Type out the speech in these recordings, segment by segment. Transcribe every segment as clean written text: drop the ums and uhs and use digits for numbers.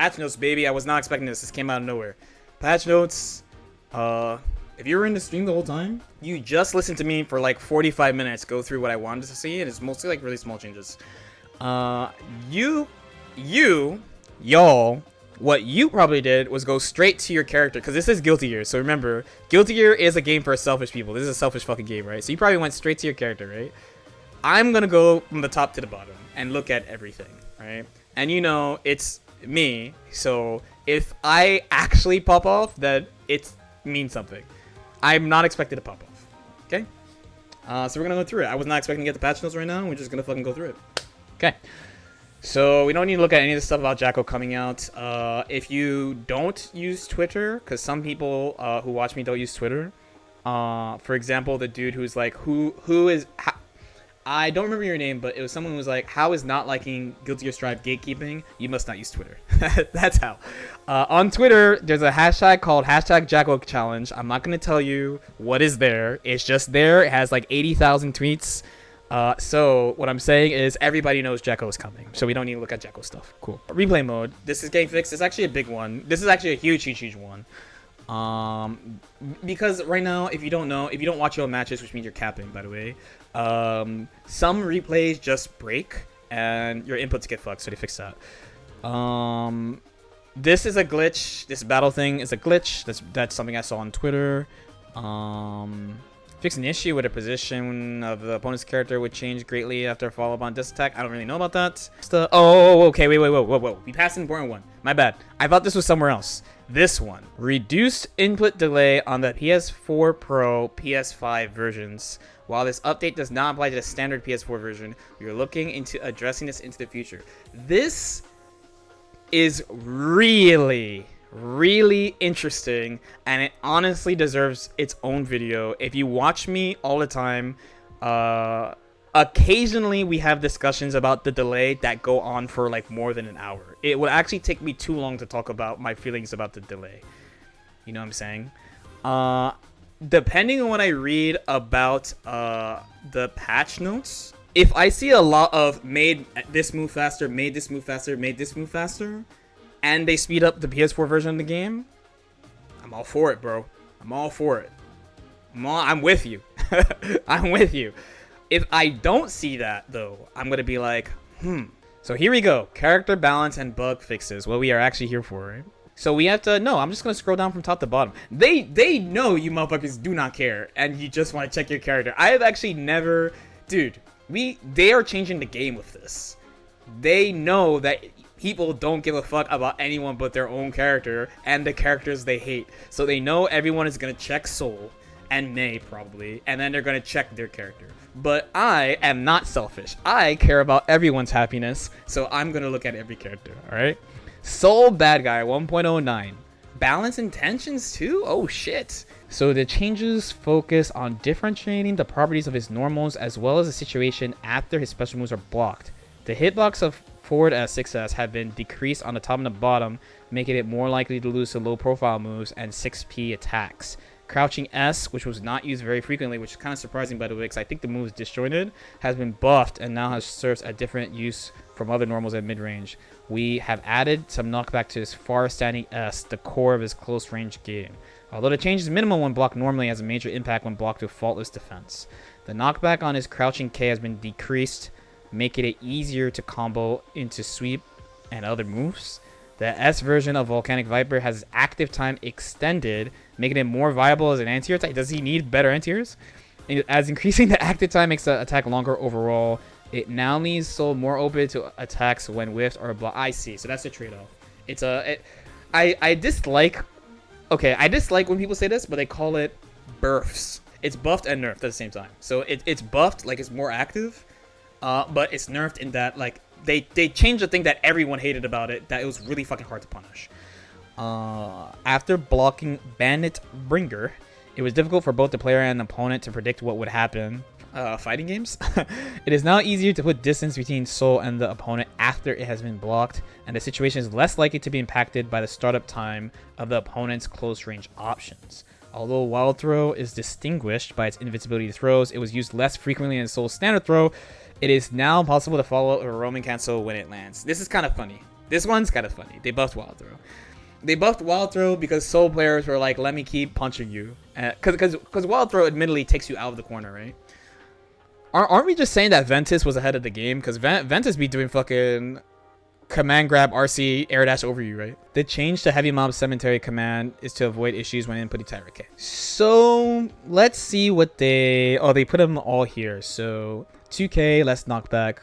Patch notes, baby. I was not expecting this. This came out of nowhere. Patch notes. If you were in the stream the whole time, you just listened to me for like 45 minutes go through what I wanted to see, and it's mostly like really small changes. Y'all, what you probably did was go straight to your character, because this is Guilty Gear. So remember, Guilty Gear is a game for selfish people. This is a selfish fucking game, right? So you probably went straight to your character, right? I'm gonna go from the top to the bottom and look at everything, right? And you know, it's me, so if I actually pop off, then it means something. I'm not expected to pop off, okay? So we're gonna go through it. I was not expecting to get the patch notes right now. We're just gonna fucking go through it. Okay. So we don't need to look at any of the stuff about Jacko coming out. If you don't use Twitter, because some people who watch me don't use Twitter. For example, the dude who's like, who is... I don't remember your name, but it was someone who was like, how is not liking Guilty Gear Strive gatekeeping? You must not use Twitter. That's how. On Twitter, there's a hashtag called #JackoChallenge. I'm not going to tell you what is there. It's just there. It has like 80,000 tweets. So what I'm saying is everybody knows Jacko is coming. So we don't need to look at Jacko stuff. Cool. Replay mode. This is getting fixed. It's actually a big one. This is actually a huge one. Because right now, if you don't know, if you don't watch your own matches, which means you're capping, by the way, some replays just break and your inputs get fucked, so they fix that. This is a glitch. This battle thing is a glitch. That's something I saw on Twitter. Fix an issue with a position of the opponent's character would change greatly after a follow-up on this attack. I don't really know about that. Okay, wait, whoa. We passed an important one. My bad. I thought this was somewhere else. This one. Reduced input delay on the PS4 Pro, PS5 versions. While this update does not apply to the standard PS4 version, we are looking into addressing this into the future. This is really interesting, and it honestly deserves its own video. If you watch me all the time, occasionally we have discussions about the delay that go on for like more than an hour. It would actually take me too long to talk about my feelings about the delay. You know what I'm saying? Depending on what I read about the patch notes, if I see a lot of made this move faster, made this move faster, made this move faster, and they speed up the PS4 version of the game, I'm all for it, bro. I'm all for it. I'm with you. I'm with you. If I don't see that, though, I'm going to be like, So here we go. Character balance and bug fixes. What we are actually here for, right? So we have to... No, I'm just going to scroll down from top to bottom. They know you motherfuckers do not care, and you just want to check your character. I have actually never... Dude, they are changing the game with this. They know that... people don't give a fuck about anyone but their own character and the characters they hate. So they know everyone is going to check Soul and May probably, and then they're going to check their character. But I am not selfish. I care about everyone's happiness, so I'm going to look at every character, alright? Soul Badguy 1.09. Balance intentions too? Oh shit. So the changes focus on differentiating the properties of his normals as well as the situation after his special moves are blocked. The hitbox of forward S, 6S have been decreased on the top and the bottom, making it more likely to lose to low profile moves and 6P attacks. Crouching S, which was not used very frequently, which is kind of surprising by the way, because I think the move is disjointed, has been buffed and now serves a different use from other normals at mid-range. We have added some knockback to his far-standing S, the core of his close-range game. Although the change is minimal when blocked normally, has a major impact when blocked to faultless defense. The knockback on his crouching K has been decreased, making it easier to combo into sweep and other moves. The S version of Volcanic Viper has active time extended, making it more viable as an anti-air attack. Does he need better anti-airs? As increasing the active time makes the attack longer overall, it now leaves Soul more open to attacks when whiffed or blocked. I see, so that's the trade-off. I dislike when people say this, but they call it burfs. It's buffed and nerfed at the same time. So it's buffed, like it's more active, but it's nerfed in that like they changed the thing that everyone hated about it, that it was really fucking hard to punish. After blocking Bandit Bringer, it was difficult for both the player and the opponent to predict what would happen. Fighting games. It is now easier to put distance between Soul and the opponent after it has been blocked, and the situation is less likely to be impacted by the startup time of the opponent's close range options. Although Wild Throw is distinguished by its invincibility throws, it was used less frequently in Soul's standard throw. It is now possible to follow up a roaming cancel when it lands. This is kind of funny. This one's kind of funny. They buffed Wild Throw. They buffed Wild Throw because Soul players were like, let me keep punching you. Because Wild Throw admittedly takes you out of the corner, right? Aren't we just saying that Ventus was ahead of the game? Because Ventus be doing fucking command grab, RC, air dash over you, right? The change to Heavy Mob Cemetery command is to avoid issues when inputting Tyrant. Okay. So let's see what they put them all here. So 2k, less knockback.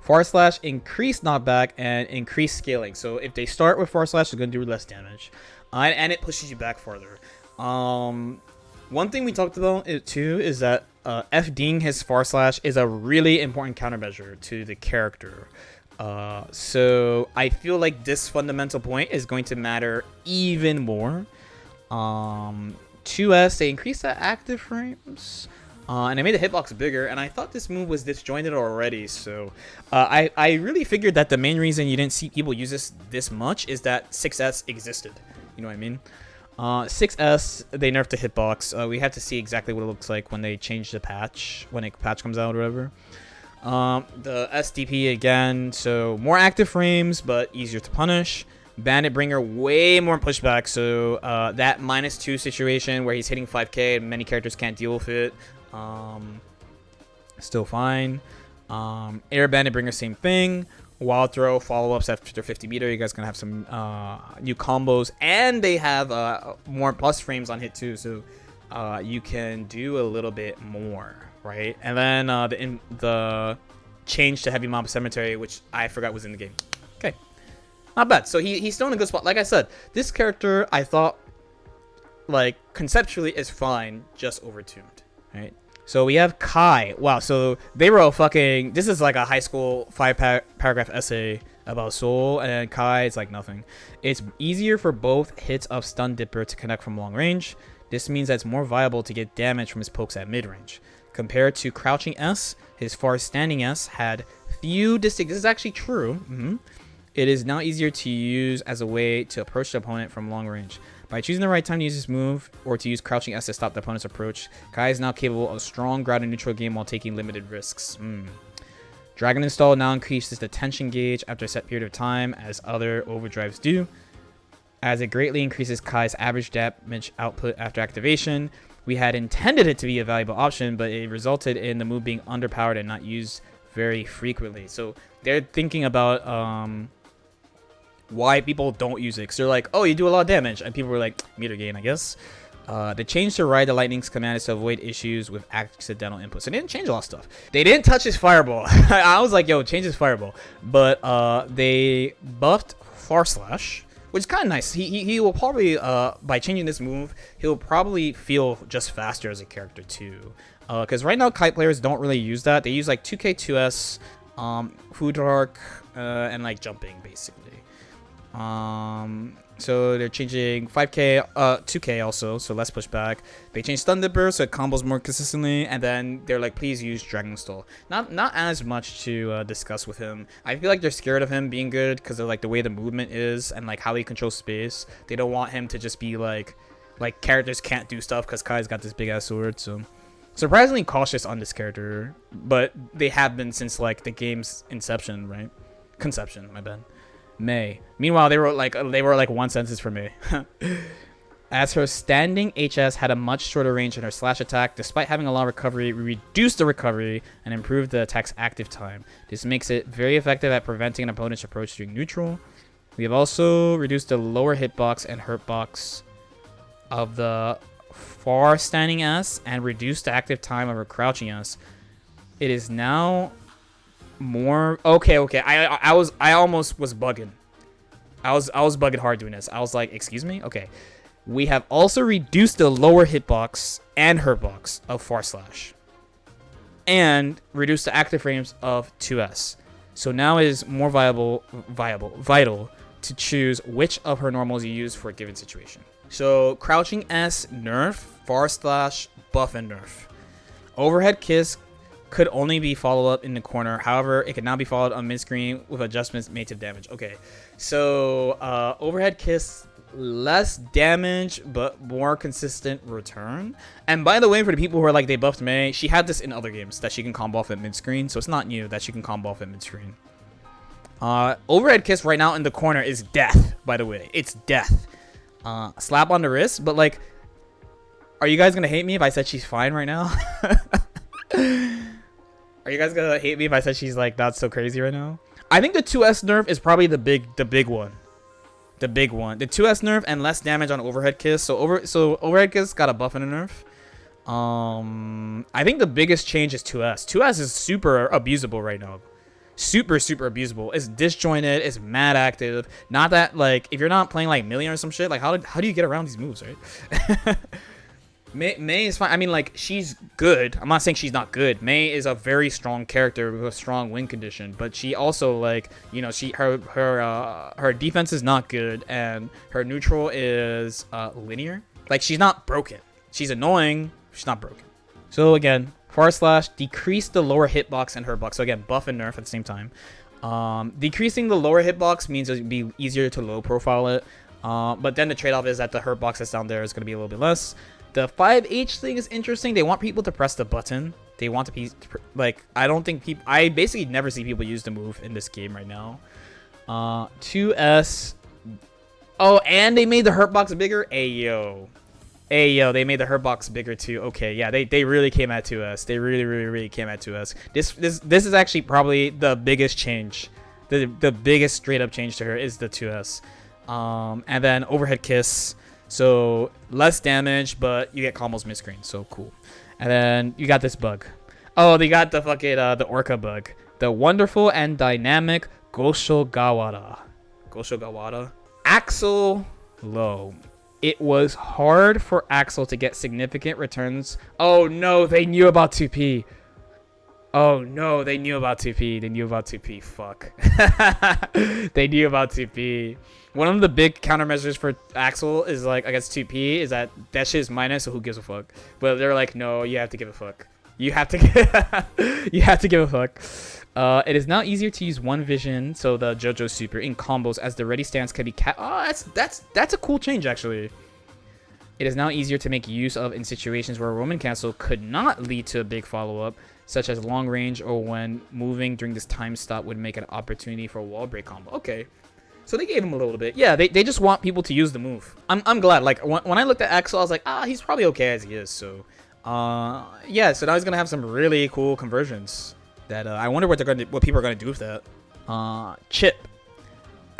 / increase knockback and increase scaling. So if they start with / it's going to do less damage. And it pushes you back farther. One thing we talked about too is that FDing his / is a really important countermeasure to the character. So I feel like this fundamental point is going to matter even more. 2S, they increased the active frames. And they made the hitbox bigger, and I thought this move was disjointed already, so I really figured that the main reason you didn't see people use this much is that 6S existed. You know what I mean? 6S, they nerfed the hitbox. We have to see exactly what it looks like when they change the patch, when a patch comes out or whatever. The SDP again, so more active frames, but easier to punish. Bandit Bringer, way more pushback, so that -2 situation where he's hitting 5k and many characters can't deal with it. Still fine. Air Bandit Bringer, same thing. Wild Throw, follow-ups after 50 meter. You guys gonna have some new combos, and they have more plus frames on hit too, so you can do a little bit more, right? And then the change to Heavy Mob Cemetery, which I forgot was in the game. Okay, not bad. So he's still in a good spot. Like I said, this character I thought, like, conceptually is fine, just overtuned, right? So we have Kai. Wow, so they wrote fucking... This is like a high school 5-paragraph essay about Soul, and Kai is like nothing. It's easier for both hits of Stun Dipper to connect from long range. This means that it's more viable to get damage from his pokes at mid-range. Compared to Crouching S, his far standing S had few distinct... This is actually true. It is now easier to use as a way to approach the opponent from long range. By choosing the right time to use this move, or to use Crouching S to stop the opponent's approach, Kai is now capable of strong ground and neutral game while taking limited risks. Dragon Install now increases the tension gauge after a set period of time, as other overdrives do, as it greatly increases Kai's average damage output after activation. We had intended it to be a valuable option, but it resulted in the move being underpowered and not used very frequently. So they're thinking about why people don't use it, because they're like, oh, you do a lot of damage, and people were like, meter gain, I guess. The change to Ride the Lightning's command is to avoid issues with accidental inputs. So they didn't change a lot of stuff. They didn't touch his fireball. I was like, yo, change his fireball. But they buffed / which is kind of nice. He will probably, by changing this move, he'll probably feel just faster as a character too. Because right now, kite players don't really use that. They use like 2k, 2s, Food Arc, and like jumping, basically. So they're changing 5k, 2k also, so less pushback. They changed Stun Dipper, so it combos more consistently, and then they're like, please use Dragon Stall. Not as much to discuss with him. I feel like they're scared of him being good because of like the way the movement is and like how he controls space. They don't want him to just be like characters can't do stuff because Kai's got this big ass sword. So surprisingly cautious on this character, but they have been since like the game's inception, right? Conception, my bad. May. Meanwhile, they wrote like one sentence for May. As her standing HS had a much shorter range in her slash attack, despite having a lot of recovery, we reduced the recovery and improved the attack's active time. This makes it very effective at preventing an opponent's approach during neutral. We have also reduced the lower hitbox and hurtbox of the far standing S and reduced the active time of her crouching S. It is now more okay. I almost was bugging. I was bugging hard doing this. I was like, excuse me. Okay, we have also reduced the lower hitbox and hurtbox of far slash, and reduced the active frames of 2s. So now it is more vital to choose which of her normals you use for a given situation. So crouching S nerf, far slash buff and nerf. Overhead kiss could only be followed up in the corner. However, it can now be followed on mid-screen with adjustments made to damage. Okay, so overhead kiss, less damage, but more consistent return. And by the way, for the people who are like, they buffed May, she had this in other games that she can combo off at mid-screen, so it's not new that she can combo off at mid-screen. Overhead kiss right now in the corner is death, by the way. It's death. Slap on the wrist, but like, are you guys gonna hate me if I said she's fine right now? Are you guys gonna hate me if I said she's like not so crazy right now? I think the 2S nerf is probably the big one. The big one. The 2S nerf and less damage on overhead kiss. So overhead kiss got a buff and a nerf. I think the biggest change is 2S. 2S is super abusable right now. Super abusable. It's disjointed. It's mad active. Not that like if you're not playing like Million or some shit. Like how do you get around these moves, right? Mei is fine. I mean, like, she's good. I'm not saying she's not good. Mei is a very strong character with a strong win condition, but she also, like, you know, her defense is not good, and her neutral is linear. Like, she's not broken. She's annoying. She's not broken. So again, forward slash decrease the lower hitbox and hurtbox. So again, buff and nerf at the same time. Decreasing the lower hitbox means it'd be easier to low profile it. But then the trade-off is that the hurtbox that's down there is going to be a little bit less. The 5H thing is interesting. They want people to press the button. They want to be like, I don't think people, I basically never see people use the move in this game right now. 2S. Oh, and they made the hurtbox bigger. Ayo, they made the hurtbox bigger too. Okay, yeah, they really came at 2S. They really came at 2S. This is actually probably the biggest change. The biggest straight up change to her is the 2S. And then overhead kiss. So less damage, but you get combos mid-screen. So cool. And then you got this bug. Oh, they got the fucking the Orca bug. The wonderful and dynamic Goshogawara. Axl Low. It was hard for Axl to get significant returns. Oh no, they knew about 2P. Oh no, they knew about 2P. Fuck. They knew about 2P. One of the big countermeasures for Axl is like against 2P is that shit is minus, so who gives a fuck? But they're like, no, you have to give a fuck. You have to give a fuck. It is now easier to use one vision, so the JoJo super in combos as the ready stance can be that's a cool change actually. It is now easier to make use of in situations where a Roman cancel could not lead to a big follow-up, such as long range or when moving during this time stop would make an opportunity for a wall break combo. Okay. So they gave him a little bit. Yeah, they just want people to use the move. I'm glad. Like, when I looked at Axl, I was like, he's probably okay as he is. So, yeah, so now he's going to have some really cool conversions that I wonder what people are going to do with that. Chip.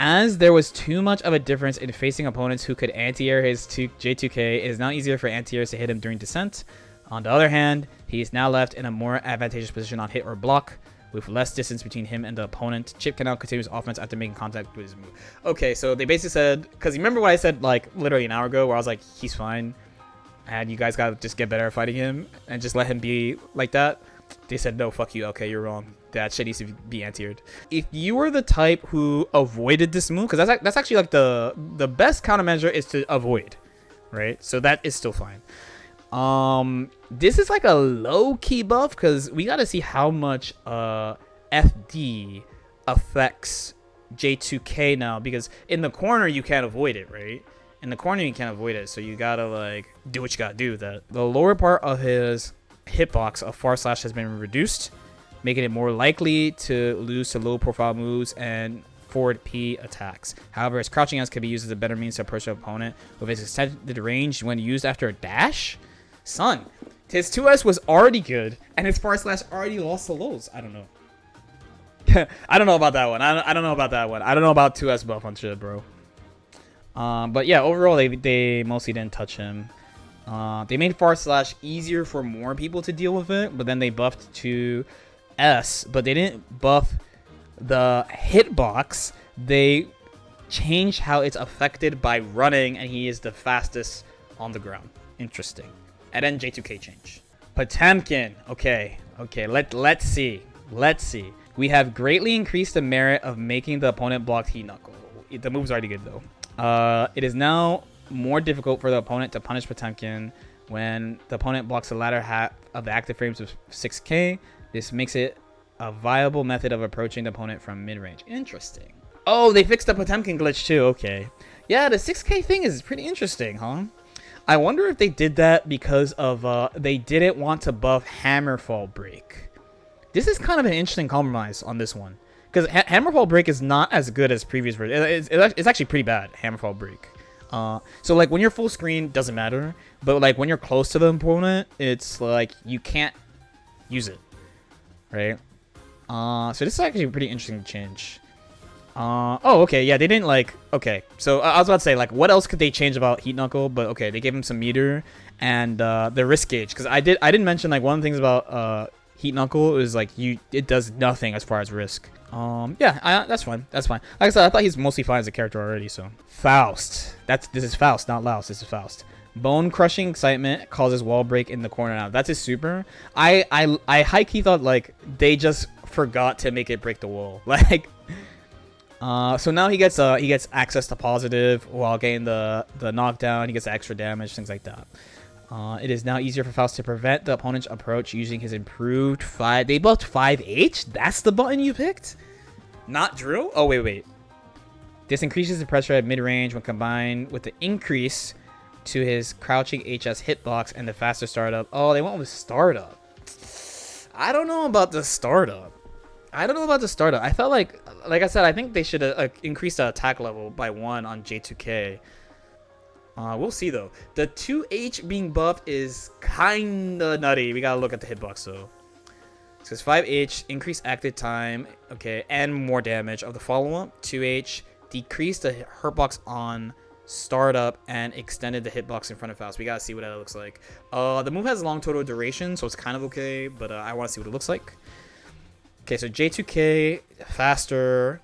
As there was too much of a difference in facing opponents who could anti-air his J2K, it is now easier for anti-airs to hit him during descent. On the other hand, he is now left in a more advantageous position on hit or block, with less distance between him and the opponent. Chip can now continue his offense after making contact with his move. Okay, so they basically said, because you remember what I said like literally an hour ago where I was like, he's fine, and you guys gotta just get better at fighting him and just let him be like that? They said, no, fuck you. Okay, you're wrong. That shit needs to be anti-aired. If you were the type who avoided this move, because that's actually like the best countermeasure is to avoid, right? So that is still fine. This is like a low-key buff because we gotta see how much FD affects J2K now, because in the corner you can't avoid it, right? In the corner you can't avoid it, so you gotta like do what you gotta do with that. The lower part of his hitbox of far slash has been reduced, making it more likely to lose to low profile moves and forward P attacks. However, his crouching S can be used as a better means to approach the opponent with his extended range when used after a dash. Son, his 2S was already good, and his far slash already lost the lows. I don't know. I don't know about that one. I don't know about that one. I don't know about 2S buff on shit, bro. But yeah, overall, they mostly didn't touch him. They made far slash easier for more people to deal with it, but then they buffed 2S, but they didn't buff the hitbox. They changed how it's affected by running, and he is the fastest on the ground. Interesting. And then J2K change. Potemkin. Okay. Let's see. We have greatly increased the merit of making the opponent block heat knuckle. The move's already good though. It is now more difficult for the opponent to punish Potemkin when the opponent blocks the latter half of the active frames with 6K. This makes it a viable method of approaching the opponent from mid-range. Interesting. Oh, they fixed the Potemkin glitch too. Okay. Yeah, the 6K thing is pretty interesting, huh? I wonder if they did that because of they didn't want to buff Hammerfall break. This is kind of an interesting compromise on this one, Because Hammerfall Break is not as good as previous version. It's actually pretty bad, Hammerfall Break. So like when you're full screen, doesn't matter. But like when you're close to the opponent, it's like you can't use it, right? So this is actually a pretty interesting change. Oh, okay, yeah, they didn't like. Okay, so I was about to say like, what else could they change about Heat Knuckle? But okay, they gave him some meter and the risk gauge. Because I didn't mention like one of the things about Heat Knuckle is like it does nothing as far as risk. Yeah, that's fine. That's fine. Like I said, I thought he's mostly fine as a character already. So Faust. This is Faust, not Laos. This is Faust. Bone crushing excitement causes wall break in the corner. Now that's his super. I high key thought like they just forgot to make it break the wall. Like, so now he gets access to positive while getting the knockdown. He gets extra damage, things like that. It is now easier for Faust to prevent the opponent's approach using his improved 5. They buffed 5H? That's the button you picked? Not drill? Oh, wait. This increases the pressure at mid-range when combined with the increase to his crouching HS hitbox and the faster startup. Oh, they went with startup. I don't know about the startup. I felt like I said, I think they should increase the attack level by 1 on J2K. We'll see though. The 2H being buffed is kinda nutty. We gotta look at the hitbox though. It says 5H, increase active time, okay, and more damage of the follow-up. 2H, decrease the hurtbox on startup and extended the hitbox in front of Faust. We gotta see what that looks like. The move has long total duration, so it's kind of okay, but I want to see what it looks like. Okay, so J2K, faster,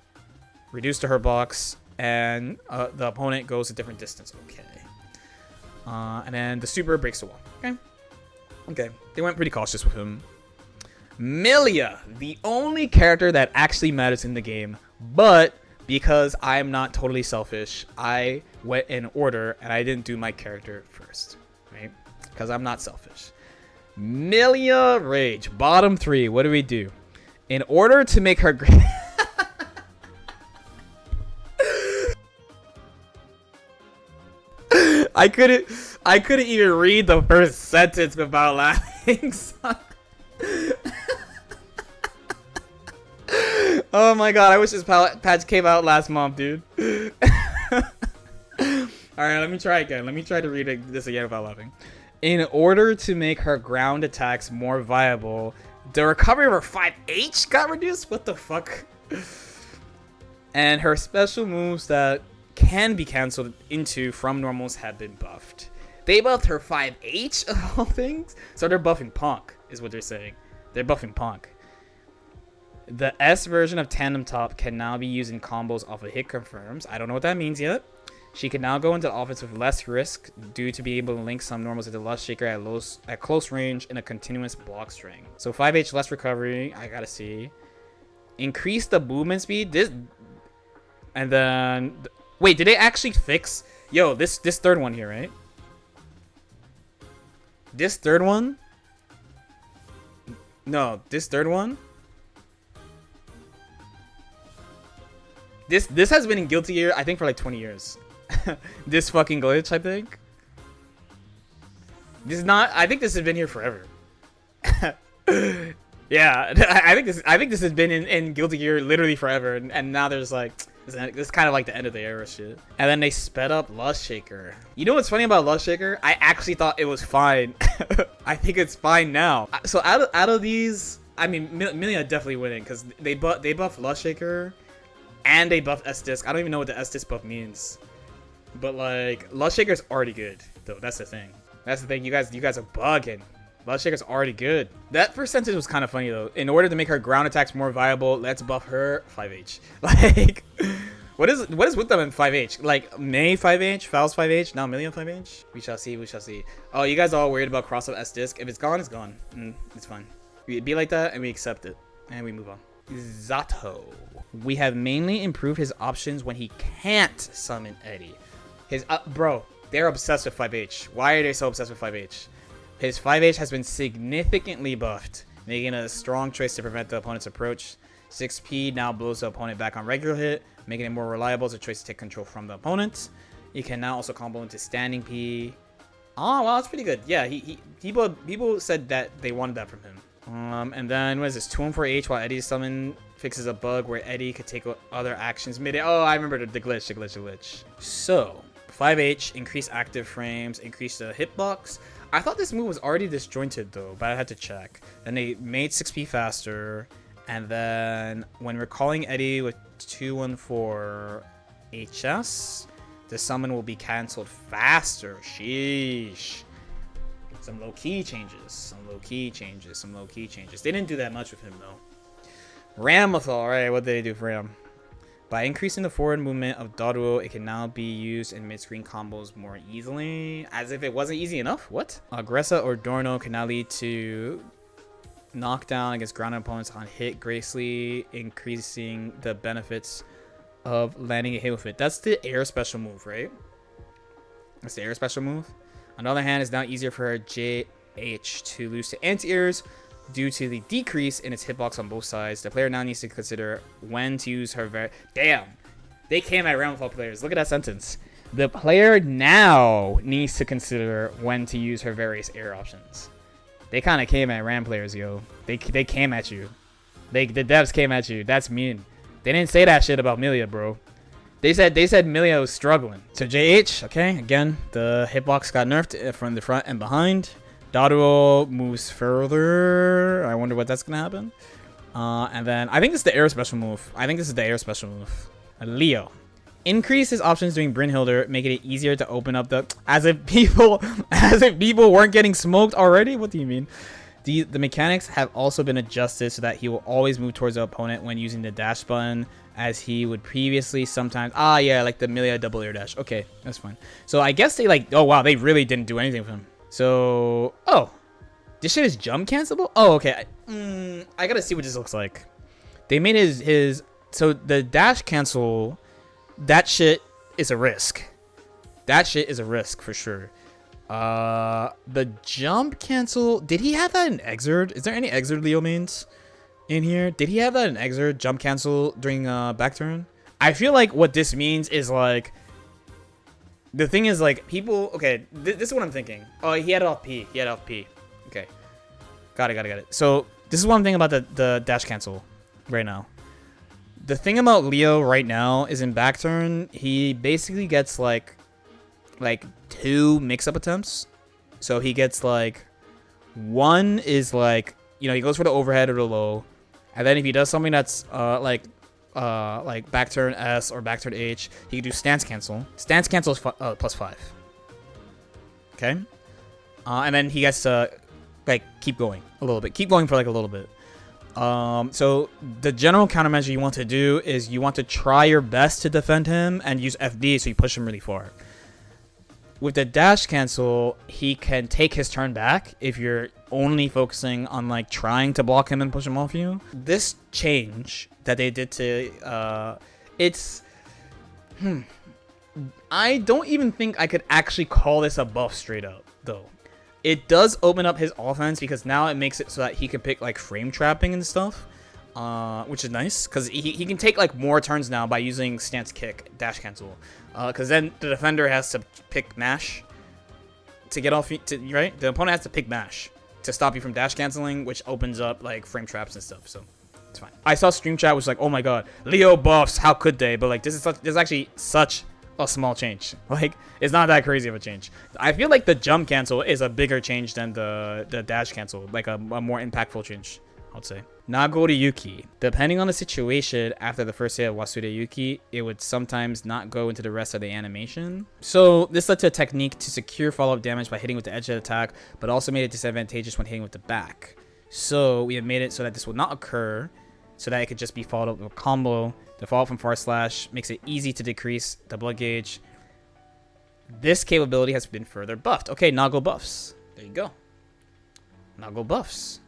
reduce the hurtbox, and the opponent goes a different distance. Okay. And then the super breaks the wall. Okay. They went pretty cautious with him. Milia, the only character that actually matters in the game, but because I'm not totally selfish, I went in order and I didn't do my character first, right? Because I'm not selfish. Milia Rage, bottom 3. What do we do? In order to make her great... I couldn't even read the first sentence without laughing. Oh my god, I wish this patch came out last month, dude. Alright, let me try again. Let me try to read this again without laughing. In order to make her ground attacks more viable, the recovery of her 5H got reduced? What the fuck? And her special moves that can be cancelled into from normals have been buffed. They buffed her 5H of all things? So they're buffing Punk, is what they're saying. They're buffing Punk. The S version of Tandem Top can now be used in combos off of hit confirms. I don't know what that means yet. She can now go into the offense with less risk due to being able to link some normals into Lust Shaker at close range in a continuous block string. So 5H less recovery. I gotta see. Increase the movement speed. And then... Wait, did they actually fix... Yo, this third one here, right? This third one? No, this third one? This has been in Guilty Gear, I think, for like 20 years. This fucking glitch, I think. This is not... I think this has been here forever. Yeah, I think this has been in Guilty Gear literally forever, and now there's like... This is kind of like the end of the era shit. And then they sped up Lust Shaker. You know what's funny about Lust Shaker? I actually thought it was fine. I think it's fine now. So out of these, I mean, Milia definitely winning because they buff Lust Shaker, and they buff S-Disc. I don't even know what the S-Disc buff means, but like Lust Shaker's already good though. That's the thing. That's the thing. You guys are bugging. Lust Shaker's already good. That first sentence was kind of funny though. In order to make her ground attacks more viable, let's buff her 5H. Like, what is with them in 5H? Like May 5H, Faust 5H, now Milia 5H. We shall see. We shall see. Oh, you guys are all worried about cross up S-Disc. If it's gone, it's gone. It's fine. We be like that and we accept it and we move on. Zato. We have mainly improved his options when he can't summon Eddie. Bro, they're obsessed with 5H. Why are they so obsessed with 5H? His 5H has been significantly buffed, making it a strong choice to prevent the opponent's approach. 6P now blows the opponent back on regular hit, making it more reliable as a choice to take control from the opponent. He can now also combo into standing P. Oh, well, that's pretty good. Yeah, people said that they wanted that from him. And then, what is this? 2-1-4H while Eddie's summon fixes a bug where Eddie could take other actions mid. Oh, I remember the glitch. So, 5H, increase active frames, increase the hitbox. I thought this move was already disjointed though, but I had to check. Then they made 6P faster. And then, when recalling Eddie with 2-1-4HS, the summon will be cancelled faster. Sheesh. Some low-key changes. They didn't do that much with him, though. Ramlethal. Alright, what did they do for him? By increasing the forward movement of Zato, it can now be used in mid-screen combos more easily. As if it wasn't easy enough? What? Aggressa or Dorno can now lead to knockdown against grounded opponents on hit, greatly increasing the benefits of landing a hit with it. That's the air special move, right? That's the air special move. On the other hand, it's now easier for her JH to lose to anti-airs due to the decrease in its hitbox on both sides. The player now needs to consider when to use her Damn! They came at Ramlethal players. Look at that sentence. The player now needs to consider when to use her various air options. They kind of came at Ram players, yo. They came at you. The devs came at you. That's mean. They didn't say that shit about Milia, bro. They said Milia was struggling. So JH, okay, again, the hitbox got nerfed from the front and behind. Zato moves further. I wonder what that's gonna happen. And then I think this is the air special move. Leo. Increase his options during Brynhilder, making it easier to open up the as if people weren't getting smoked already. What do you mean? The mechanics have also been adjusted so that he will always move towards the opponent when using the dash button, as he would previously sometimes. Ah, yeah, like the Milia double air dash. Okay, that's fine. So I guess they like. Oh wow, they really didn't do anything with him. So this shit is jump cancelable. Oh, okay. I gotta see what this looks like. They made his so the dash cancel. That shit is a risk. That shit is a risk for sure. The jump cancel. Did he have that in Exerd? Is there any Exerd Leo mains in here? Did he have that in Exerd? Jump cancel during back turn? I feel like what this means is like. The thing is like people. Okay, this is what I'm thinking. Oh, he had it off P. Okay, got it. So this is what I'm thinking about the dash cancel right now. The thing about Leo right now is in back turn, he basically gets like 2 mix-up attempts. So he gets like, one is like, you know, he goes for the overhead or the low. And then if he does something that's like back turn S or back turn H, he can do stance cancel. Stance cancel is +5. Okay. And then he gets to like keep going a little bit. Keep going for like a little bit. So the general countermeasure you want to do is you want to try your best to defend him and use FD so you push him really far. With the dash cancel, he can take his turn back if you're only focusing on like trying to block him and push him off you. This change that they did to I don't even think I could actually call this a buff straight up though. It does open up his offense because now it makes it so that he can pick like frame trapping and stuff, which is nice because he can take like more turns now by using stance kick, dash cancel, because then the defender has to pick mash to get off, right? The opponent has to pick mash to stop you from dash canceling, which opens up like frame traps and stuff. So it's fine. I saw stream chat was like, oh my god, Leo buffs, how could they? But like this is actually such a small change. Like it's not that crazy of a change. I feel like the jump cancel is a bigger change than the dash cancel, like a more impactful change, I'd say. Nagoriyuki. Depending on the situation, after the first hit of Wasureyuki, it would sometimes not go into the rest of the animation. So this led to a technique to secure follow-up damage by hitting with the edge of the attack, but also made it disadvantageous when hitting with the back. So we have made it so that this will not occur, so that it could just be followed up with a combo. The follow-up from far slash makes it easy to decrease the blood gauge. This capability has been further buffed. Okay, Nago buffs. There you go. Nago buffs.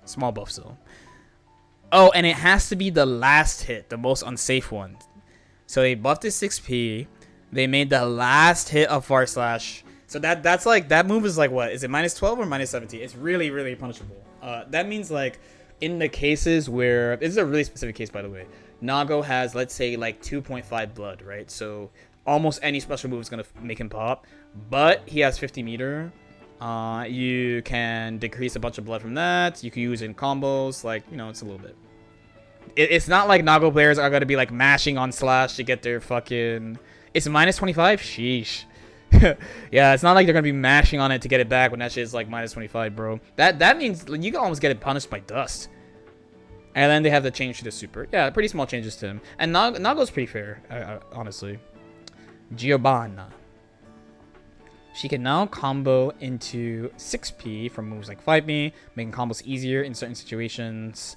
Small buffs though. Oh, and it has to be the last hit, the most unsafe one. So they buffed his 6P. They made the last hit of far slash. So that's like, that move is like what? Is it -12 or -17? It's really, really punishable. That means like in the cases where, this is a really specific case by the way. Nago has, let's say, like 2.5 blood, right? So almost any special move is going to make him pop. But he has 50 meter. You can decrease a bunch of blood from that. You can use it in combos. Like, you know, it's a little bit. It's not like Nago players are going to be like mashing on slash to get their fucking... It's minus 25? Sheesh. Yeah, it's not like they're going to be mashing on it to get it back when that shit is like minus 25, bro. That means you can almost get it punished by dust. And then they have the change to the super. Yeah, pretty small changes to him. And Nago's pretty fair, honestly. Giovanna. She can now combo into 6P from moves like 5P, making combos easier in certain situations.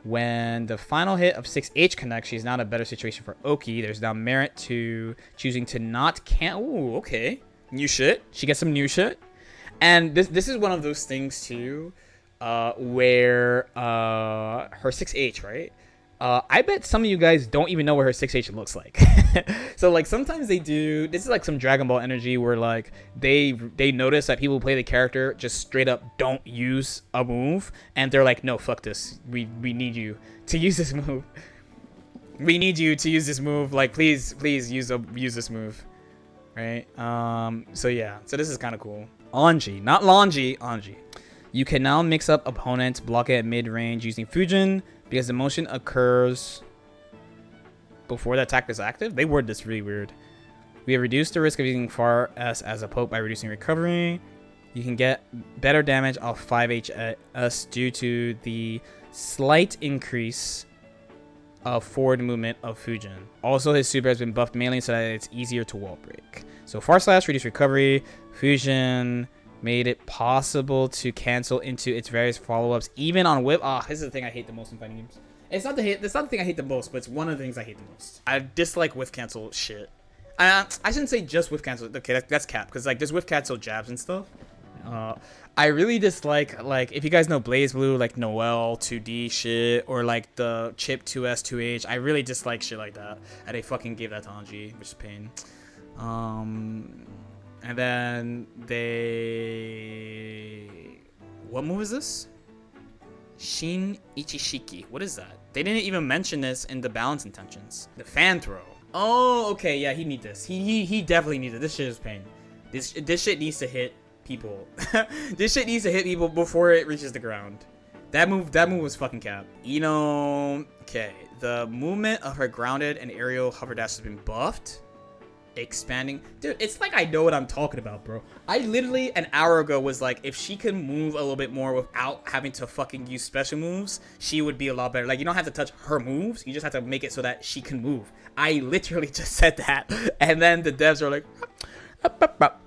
When the final hit of 6H connects, she's now in a better situation for Oki. There's now merit to choosing to not cancel. Ooh, okay. New shit. She gets some new shit. And this is one of those things, too, where her 6H, right? I bet some of you guys don't even know what her 6H looks like. So, like, sometimes they do... This is like some Dragon Ball energy where, like, they notice that people who play the character just straight up don't use a move. And they're like, no, fuck this. We need you to use this move. We need you to use this move. Like, please use this move. Right? So, yeah. So, this is kind of cool. Anji. Not Longy. Anji. You can now mix up opponents, block it at mid-range using Fujin, because the motion occurs before the attack is active. They word this really weird. We have reduced the risk of using Far S as a poke by reducing recovery. You can get better damage off 5HS due to the slight increase of forward movement of Fujin. Also, his super has been buffed mainly so that it's easier to wall break. So Far Slash, reduce recovery. Fujin made it possible to cancel into its various follow-ups, even on whip. Ah, this is the thing I hate the most in fighting games. It's not the thing I hate the most, but it's one of the things I hate the most. I dislike whiff cancel shit. I shouldn't say just whiff cancel. Okay, that's cap, because like there's whiff cancel jabs and stuff. I really dislike, like, if you guys know Blaze Blue, like Noel 2D shit, or like the Chip 2S 2H. I really dislike shit like that, and they fucking gave that to Anji, which is pain. And then what move is this? Shin Ichishiki. What is that? They didn't even mention this in the balance intentions. The fan throw. Oh, okay. Yeah, he needs this. He definitely needs it. This shit is pain. This shit needs to hit people. This shit needs to hit people before it reaches the ground. That move was fucking cap. Okay. The movement of her grounded and aerial hover dash has been buffed. Expanding. Dude, it's like I know what I'm talking about, bro. I literally an hour ago was like, if she can move a little bit more without having to fucking use special moves, she would be a lot better. Like, you don't have to touch her moves, you just have to make it so that she can move. I literally just said that, and then the devs are like,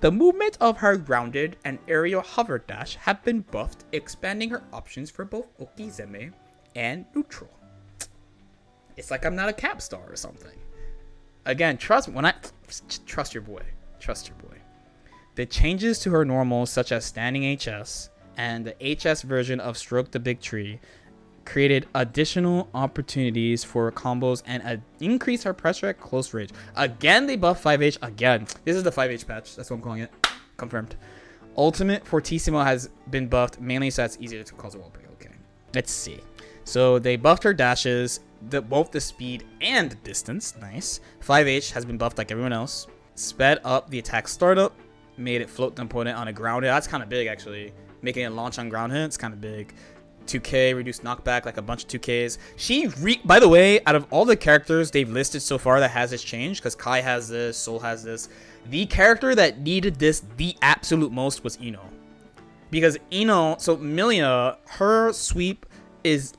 the movement of her grounded and aerial hover dash have been buffed, expanding her options for both Okizeme and neutral. It's like I'm not a cap star or something. Again, trust me, trust your boy. Trust your boy. The changes to her normals, such as standing HS and the HS version of Stroke the Big Tree, created additional opportunities for combos and increase her pressure at close range. Again, they buff 5H again. This is the 5H patch. That's what I'm calling it. Confirmed. Ultimate Fortissimo has been buffed, mainly so it's easier to cause a wall break. Okay. Let's see. So they buffed her dashes, both the speed and distance. Nice. 5H has been buffed like everyone else. Sped up the attack startup, made it float the opponent on a ground hit. That's kind of big, actually. Making it launch on ground hits, kind of big. 2K, reduced knockback, like a bunch of 2Ks. By the way, out of all the characters they've listed so far that has this change, because Kai has this, Soul has this, the character that needed this the absolute most was Ino. Because Ino, so Milia, her sweep is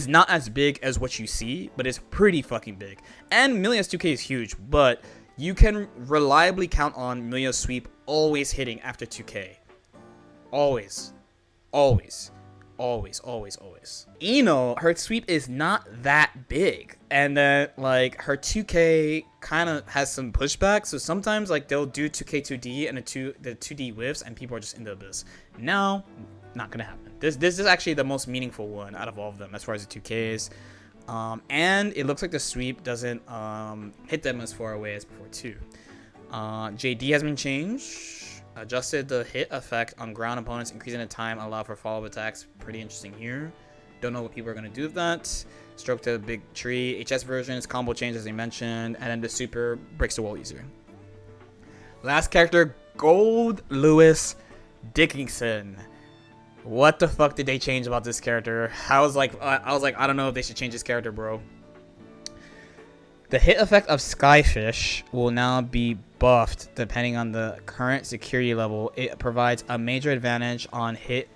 not as big as what you see, but it's pretty fucking big. And Milia's 2K is huge, but you can reliably count on Milia's sweep always hitting after 2K. Always. Always. Always, always, always. Ino, her sweep is not that big. And then, like, her 2K kind of has some pushback. So sometimes, like, they'll do 2K 2D and the 2D whiffs, and people are just in the abyss. No, not gonna happen. This is actually the most meaningful one out of all of them as far as the 2Ks. And it looks like the sweep doesn't hit them as far away as before, too. JD has been changed. Adjusted the hit effect on ground opponents, increasing the time allow for follow-up attacks. Pretty interesting here. Don't know what people are going to do with that. Stroke to the big tree. HS version is combo change, as I mentioned. And then the super breaks the wall easier. Last character, Goldlewis Dickinson. What the fuck did they change about this character? I was like, I don't know if they should change this character, bro. The hit effect of Skyfish will now be buffed depending on the current security level. It provides a major advantage on hit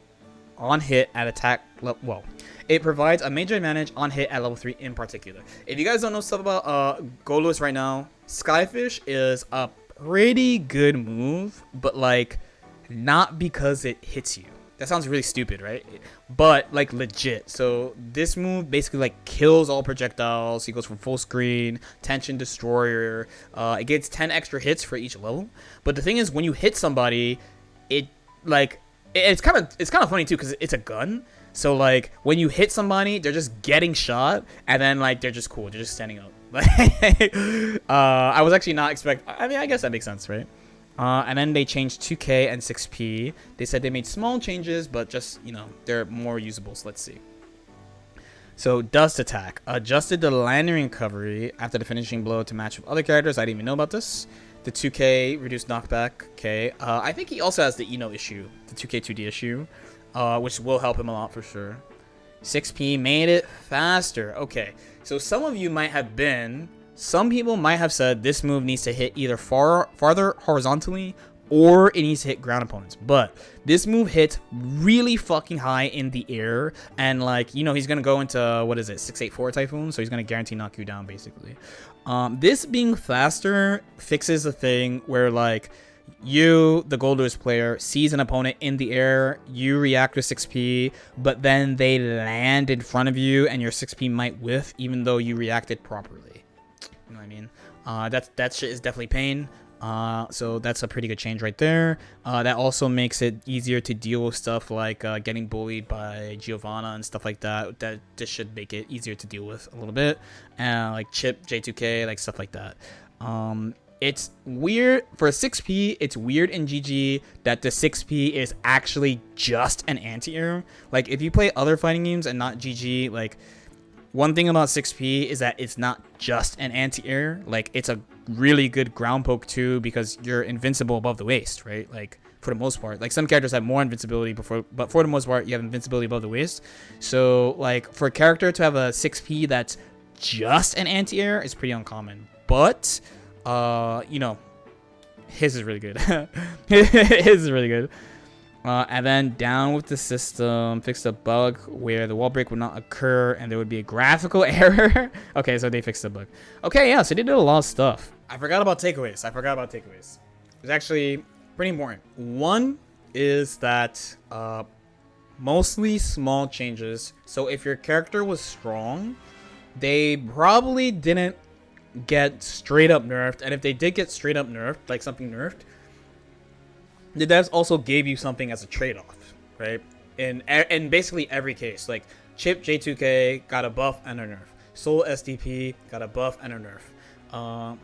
at attack level. Well, it provides a major advantage on hit at level 3 in particular. If you guys don't know stuff about Goldlewis right now, Skyfish is a pretty good move, but like not because it hits you. That sounds really stupid, right? But like legit. So this move basically like kills all projectiles. He goes from full screen, tension destroyer. It gets 10 extra hits for each level. But the thing is, when you hit somebody, it's kind of funny too because it's a gun. So like when you hit somebody, they're just getting shot, and then like they're just cool. They're just standing up. I was actually not expecting. I mean, I guess that makes sense, right? And then they changed 2K and 6P. They said they made small changes, but just, you know, they're more usable. So let's see. So Dust Attack. Adjusted the landing recovery after the finishing blow to match with other characters. I didn't even know about this. The 2K reduced knockback. Okay. I think he also has the Eno issue. The 2K 2D issue. Which will help him a lot for sure. 6P made it faster. Okay. So some people might have said this move needs to hit either farther horizontally or it needs to hit ground opponents. But this move hits really fucking high in the air. And like, you know, he's going to go into, what is it, 684 Typhoon. So he's going to guarantee knock you down basically. This being faster fixes the thing where like you, the Goldlewis player, sees an opponent in the air, you react with 6P, but then they land in front of you and your 6P might whiff even though you reacted properly. You know what I mean? That shit is definitely pain. So that's a pretty good change right there. That also makes it easier to deal with stuff like getting bullied by Giovanna and stuff like that. This should make it easier to deal with a little bit. And like Chip, J2K, like stuff like that. It's weird for 6P. It's weird in GG that the 6P is actually just an anti-air. Like if you play other fighting games and not GG, like one thing about 6P is that it's not just an anti-air. Like it's a really good ground poke too because you're invincible above the waist, right? Like for the most part, like some characters have more invincibility but for the most part you have invincibility above the waist. So like for a character to have a 6P that's just an anti-air is pretty uncommon. But you know, his is really good. His is really good. And then down with the system, fixed a bug where the wall break would not occur and there would be a graphical error. Okay, so they fixed the bug. Okay, yeah, so they did a lot of stuff. I forgot about takeaways. It's actually pretty important. One is that mostly small changes. So if your character was strong, they probably didn't get straight up nerfed. And if they did get straight up nerfed, like something nerfed, the devs also gave you something as a trade-off, right? In basically every case, like Chip J2K got a buff and a nerf. Soul SDP got a buff and a nerf.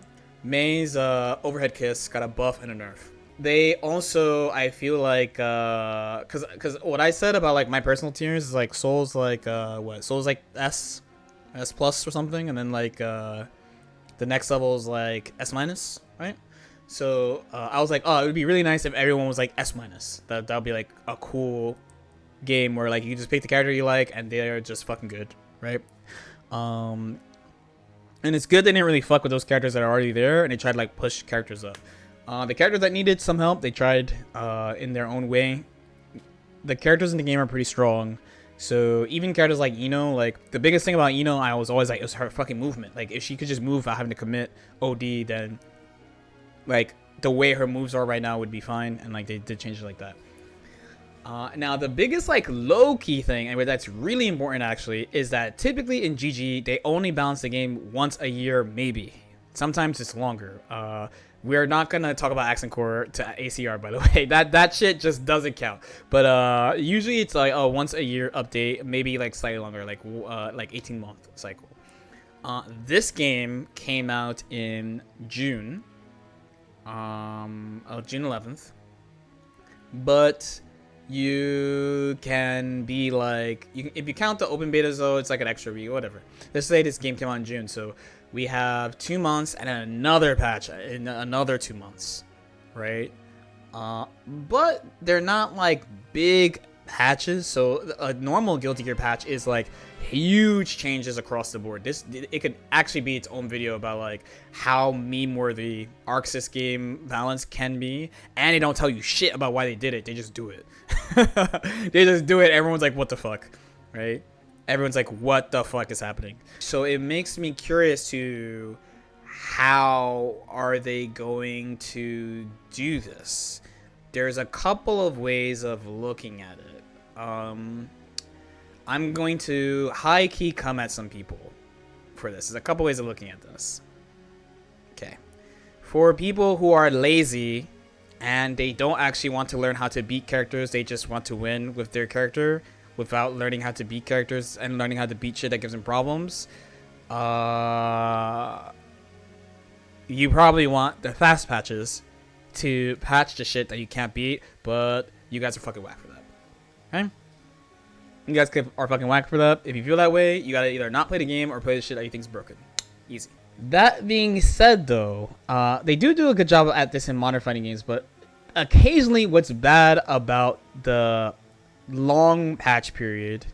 May's Overhead Kiss got a buff and a nerf. They also, I feel like, cause what I said about like my personal tiers is like Soul's like Soul's like S plus or something, and then like the next level is like S minus, right? So I was like, oh, it would be really nice if everyone was like S minus. That would be like a cool game where like you just pick the character you like and they're just fucking good, right? And it's good they didn't really fuck with those characters that are already there and they tried to like push characters up. The characters that needed some help, they tried in their own way. The characters in the game are pretty strong. So even characters like Eno, like the biggest thing about Eno, I was always like, it was her fucking movement. Like if she could just move without having to commit OD, then like the way her moves are right now would be fine, and like they did change it like that. Now the biggest like low-key thing, and that's really important actually, is that typically in GG they only balance the game once a year, maybe. Sometimes it's longer. We're not gonna talk about Accent Core to ACR, by the way. That shit just doesn't count. But usually it's like a once a year update, maybe like slightly longer, like 18-month cycle. This game came out in June. June 11th. But you can be like, if you count the open beta zone, it's like an extra week, whatever. Let's say this game came out in June, so we have 2 months and another patch in another 2 months, right? But they're not like big patches. So a normal Guilty Gear patch is like huge changes across the board. It could actually be its own video about like how meme worthy Arxis game balance can be, and they don't tell you shit about why they did it. They just do it. They just do it. Everyone's like, what the fuck, right? Everyone's like, what the fuck is happening? So it makes me curious to how are they going to do this? There's a couple of ways of looking at it. I'm going to high-key come at some people for this. There's a couple ways of looking at this. Okay. For people who are lazy and they don't actually want to learn how to beat characters, they just want to win with their character without learning how to beat characters and learning how to beat shit that gives them problems. You probably want the fast patches to patch the shit that you can't beat, but you guys are fucking whack for that. Okay? You guys are fucking whack for that. If you feel that way, you gotta either not play the game or play the shit that you think's broken. Easy. That being said, though, they do a good job at this in modern fighting games, but occasionally what's bad about the long patch period,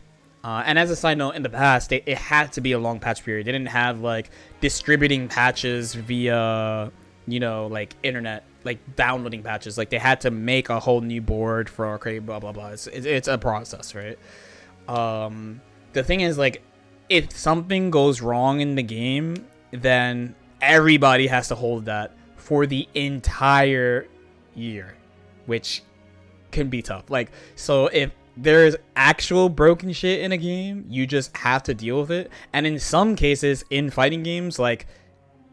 and as a side note, in the past, it had to be a long patch period. They didn't have, like, distributing patches via, you know, like, internet, like, downloading patches. Like, they had to make a whole new board for arcade, blah, blah, blah. It's a process, right? The thing is, like, if something goes wrong in the game, then everybody has to hold that for the entire year, which can be tough. Like, so if there's actual broken shit in a game, you just have to deal with it. And in some cases, in fighting games, like,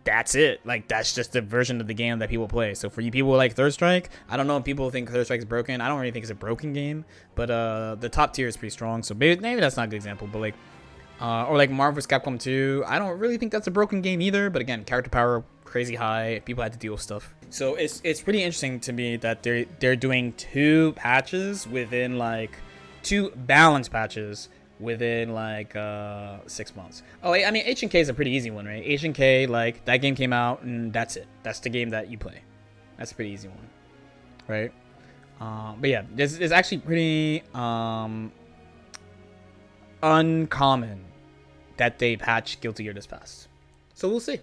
that's it. Like, that's just the version of the game that people play. So for you people like Third Strike, I don't know if people think Third Strike is broken. I don't really think it's a broken game, but the top tier is pretty strong. So maybe that's not a good example, but like, or like Marvel vs. Capcom 2, I don't really think that's a broken game either. But again, character power crazy high. People had to deal with stuff. So it's pretty interesting to me that they're doing two patches within like two balance patches within like 6 months. Oh, I mean, H&K is a pretty easy one, right? H&K, like, that game came out and that's it. That's the game that you play. That's a pretty easy one, right? But yeah, this is actually pretty uncommon that they patch Guilty Gear this fast. So we'll see.